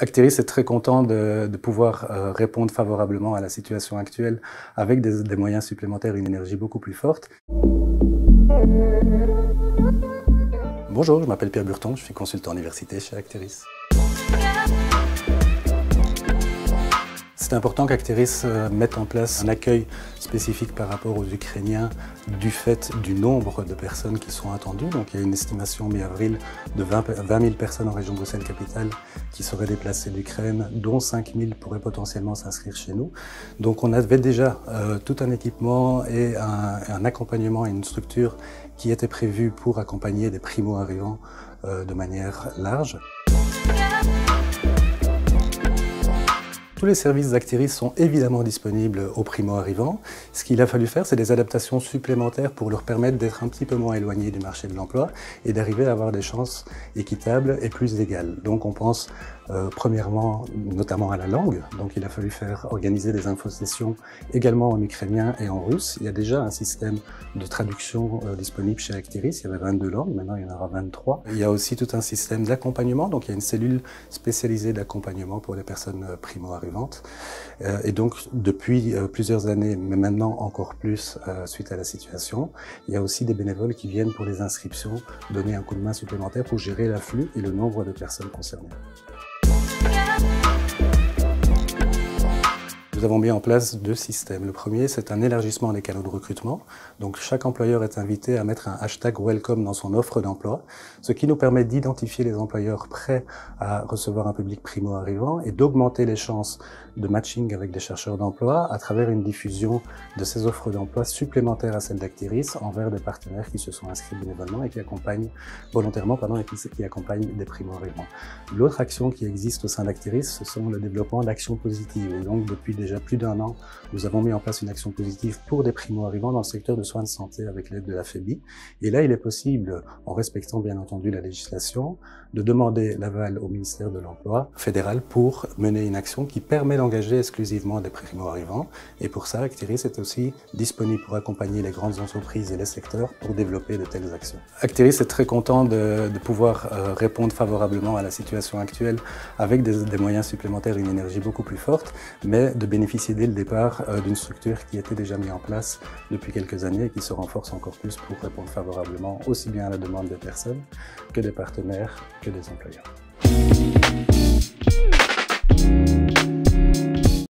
Acteris est très content de pouvoir répondre favorablement à la situation actuelle avec des moyens supplémentaires, une énergie beaucoup plus forte. Bonjour, je m'appelle Pierre Burton, je suis consultant université chez Acteris. C'est important qu'Acteris mette en place un accueil spécifique par rapport aux Ukrainiens du fait du nombre de personnes qui sont attendues. Donc il y a une estimation mi-avril de 20 000 personnes en région Bruxelles-Capitale qui seraient déplacées d'Ukraine, dont 5 000 pourraient potentiellement s'inscrire chez nous. Donc on avait déjà tout un équipement et un accompagnement et une structure qui était prévue pour accompagner des primo-arrivants de manière large. Tous les services d'Acteris sont évidemment disponibles aux primo-arrivants. Ce qu'il a fallu faire, c'est des adaptations supplémentaires pour leur permettre d'être un petit peu moins éloignés du marché de l'emploi et d'arriver à avoir des chances équitables et plus égales. Donc on pense premièrement notamment à la langue. Donc il a fallu organiser des infosessions également en ukrainien et en russe. Il y a déjà un système de traduction disponible chez Acteris. Il y avait 22 langues, maintenant il y en aura 23. Il y a aussi tout un système d'accompagnement. Donc il y a une cellule spécialisée d'accompagnement pour les personnes primo-arrivantes. Et donc, depuis plusieurs années, mais maintenant encore plus suite à la situation, il y a aussi des bénévoles qui viennent pour les inscriptions, donner un coup de main supplémentaire pour gérer l'afflux et le nombre de personnes concernées. Nous avons mis en place deux systèmes. Le premier, c'est un élargissement des canaux de recrutement. Donc, chaque employeur est invité à mettre un hashtag Welcome dans son offre d'emploi, ce qui nous permet d'identifier les employeurs prêts à recevoir un public primo-arrivant et d'augmenter les chances de matching avec des chercheurs d'emploi à travers une diffusion de ces offres d'emploi supplémentaires à celles d'Acteris envers des partenaires qui se sont inscrits bénévolement et qui accompagnent volontairement, et qui accompagnent des primo-arrivants. L'autre action qui existe au sein d'Acteris, ce sont le développement d'actions positives. Et donc, depuis déjà plus d'un an, nous avons mis en place une action positive pour des primo-arrivants dans le secteur de soins de santé avec l'aide de la FEBI. Et là, il est possible, en respectant bien entendu la législation, de demander l'aval au ministère de l'Emploi fédéral pour mener une action qui permet d'engager exclusivement des primo-arrivants. Et pour ça, Acteris est aussi disponible pour accompagner les grandes entreprises et les secteurs pour développer de telles actions. Acteris est très content de pouvoir répondre favorablement à la situation actuelle avec des moyens supplémentaires, une énergie beaucoup plus forte, mais de bénéficier dès le départ d'une structure qui était déjà mise en place depuis quelques années et qui se renforce encore plus pour répondre favorablement aussi bien à la demande des personnes que des partenaires que des employeurs.